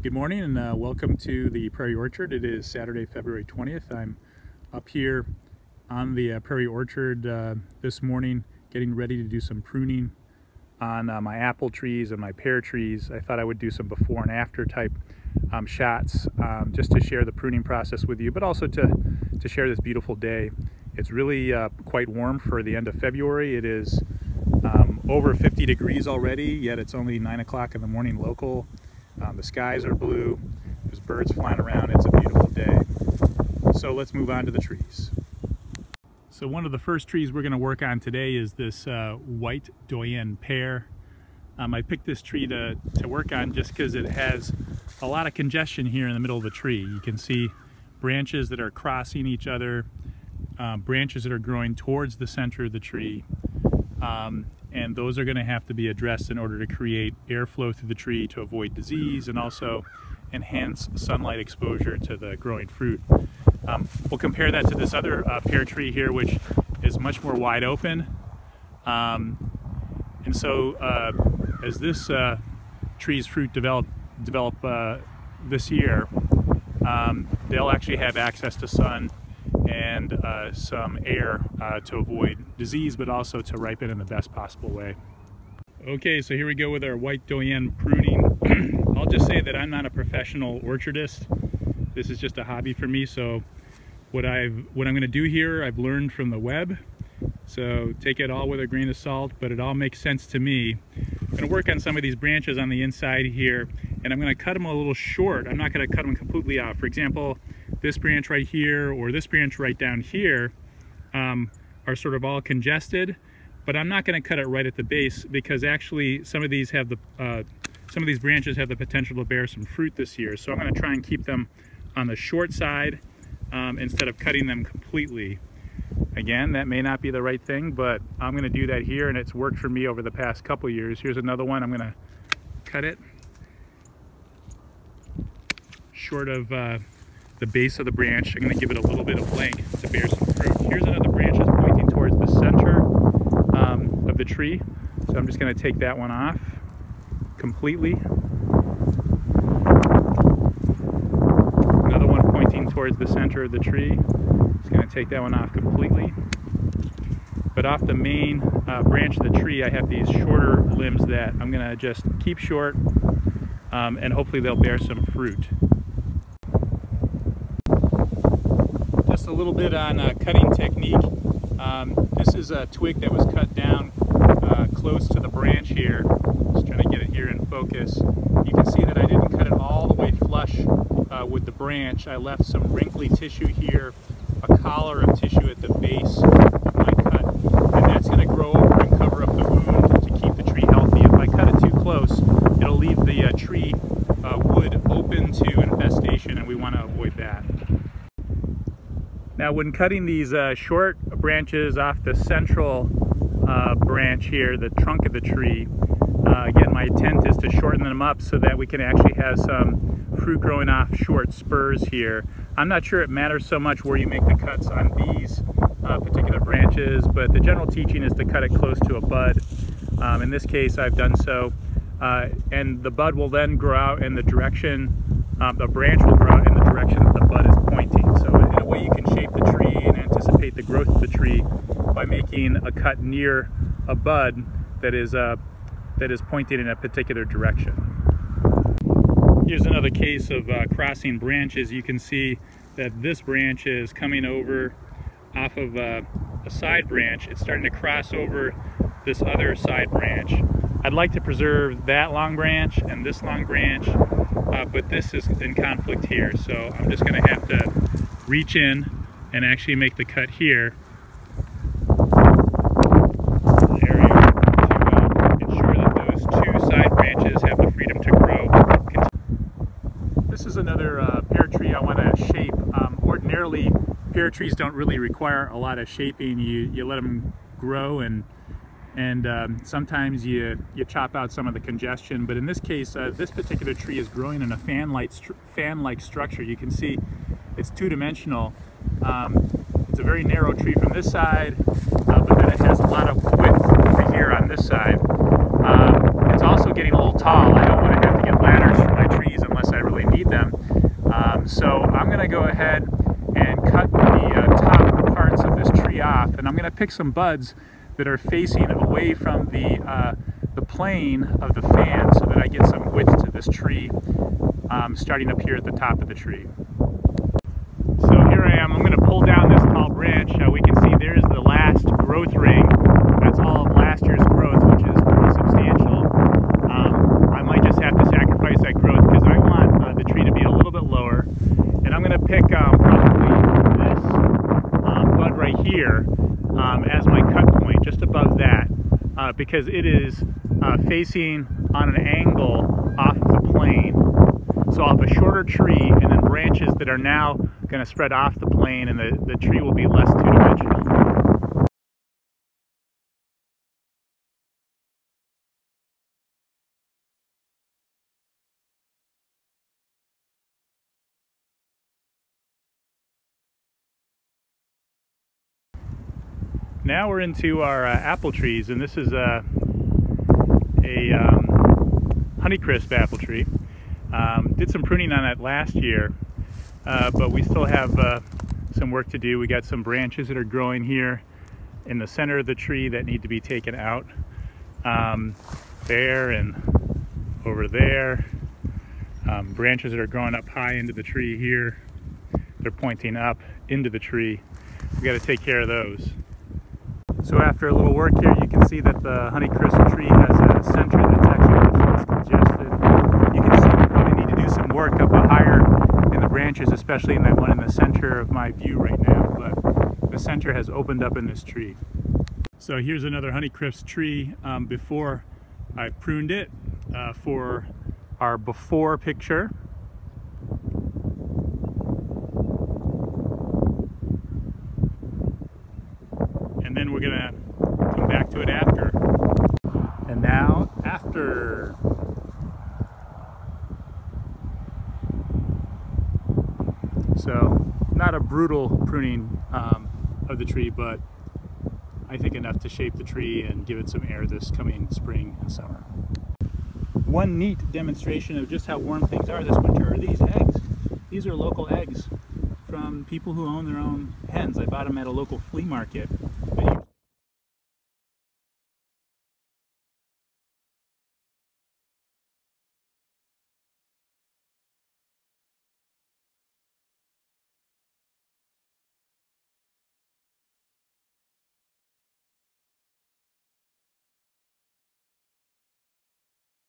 Good morning and welcome to the Prairie Orchard. It is Saturday, February 20th. I'm up here on the Prairie Orchard this morning getting ready to do some pruning on my apple trees and my pear trees. I thought I would do some before and after type shots just to share the pruning process with you, but also to share this beautiful day. It's really quite warm for the end of February. It is over 50 degrees already, yet it's only 9 o'clock in the morning local. The skies are blue, there's birds flying around, it's a beautiful day. So let's move on to the trees. So one of the first trees we're going to work on today is this white Doyen pear. I picked this tree to work on just because it has a lot of congestion here in the middle of the tree. You can see branches that are crossing each other, branches that are growing towards the center of the tree. And those are going to have to be addressed in order to create airflow through the tree to avoid disease and also enhance sunlight exposure to the growing fruit. We'll compare that to this other pear tree here, which is much more wide open. And so as this tree's fruit develop this year, they'll actually have access to sun and some air to avoid disease, but also to ripen in the best possible way. Okay, so here we go with our white Doyen pruning. I'll just say that I'm not a professional orchardist. This is just a hobby for me. So what I'm going to do here, I've learned from the web. So take it all with a grain of salt, but it all makes sense to me. I'm going to work on some of these branches on the inside here, and I'm going to cut them a little short. I'm not going to cut them completely off. For example, this branch right here or this branch right down here are sort of all congested, but I'm not going to cut it right at the base because actually some of these branches have the potential to bear some fruit this year. So I'm going to try and keep them on the short side instead of cutting them completely. Again, that may not be the right thing, but I'm going to do that here, and it's worked for me over the past couple years. Here's another one. I'm going to cut it short of the base of the branch. I'm going to give it a little bit of length to bear some fruit. Here's another branch that's pointing towards the center of the tree. So I'm just going to take that one off completely. Another one pointing towards the center of the tree. Just going to take that one off completely. But off the main branch of the tree, I have these shorter limbs that I'm going to just keep short, and hopefully they'll bear some fruit. Just a little bit on cutting technique. This is a twig that was cut down close to the branch here. Just trying to get it here in focus. You can see that I didn't cut it all the way flush with the branch. I left some wrinkly tissue here, a collar of tissue at the base of my cut, and that's going to grow over and cover up the wound to keep the tree healthy. If I cut it too close, it'll leave the tree wood open to infestation, and we want to avoid that. Now, when cutting these short branches off the central branch here, the trunk of the tree, again, my intent is to shorten them up so that we can actually have some fruit growing off short spurs here. I'm not sure it matters so much where you make the cuts on these particular branches, but the general teaching is to cut it close to a bud. In this case, I've done so. And the bud will then grow out in the direction, the branch will grow out in the direction that the bud is pointing. So in a way you can shape the tree and anticipate the growth of the tree by making a cut near a bud that is pointing in a particular direction. Here's another case of crossing branches. You can see that this branch is coming over off of a side branch. It's starting to cross over this other side branch. I'd like to preserve that long branch and this long branch, but this is in conflict here. So I'm just going to have to reach in and actually make the cut here. This is another pear tree I want to shape. Ordinarily, pear trees don't really require a lot of shaping. You let them grow, and sometimes you chop out some of the congestion. But in this case, this particular tree is growing in a fan-like structure. You can see it's two-dimensional. It's a very narrow tree from this side, but then it has a lot of width over here on this side. It's also getting a little tall. I don't want to have to get ladders for my trees unless I really I'm going to pick some buds that are facing away from the plane of the fan so that I get some width to this tree, starting up here at the top of the tree. So here I am. I'm going to pull down this tall branch. We can see there's the last growth ring. That's all of last year's growth, which is pretty substantial. I might just have to sacrifice that growth because I want the tree to be a little bit lower. And I'm going to pick probably this bud right here as my cut point, just above that, because it is facing on an angle off the plane. So I'll have a shorter tree and then branches that are now going to spread off the plane, and the tree will be less two-dimensional. Now we're into our apple trees, and this is a Honeycrisp apple tree. Did some pruning on that last year, but we still have some work to do. We got some branches that are growing here in the center of the tree that need to be taken out. There and over there. Branches that are growing up high into the tree here. They're pointing up into the tree. We got to take care of those. So after a little work here, you can see that the Honeycrisp tree has a center that's actually much less congested. You can see we're going to need to do some work up higher in the branches, especially in that one in the center of my view right now, but the center has opened up in this tree. So here's another Honeycrisp tree before I pruned it for our before picture. And then we're gonna come back to it after. And now after. So not a brutal pruning of the tree, but I think enough to shape the tree and give it some air this coming spring and summer. One neat demonstration of just how warm things are this winter are these eggs. These are local eggs from people who own their own hens. I bought them at a local flea market.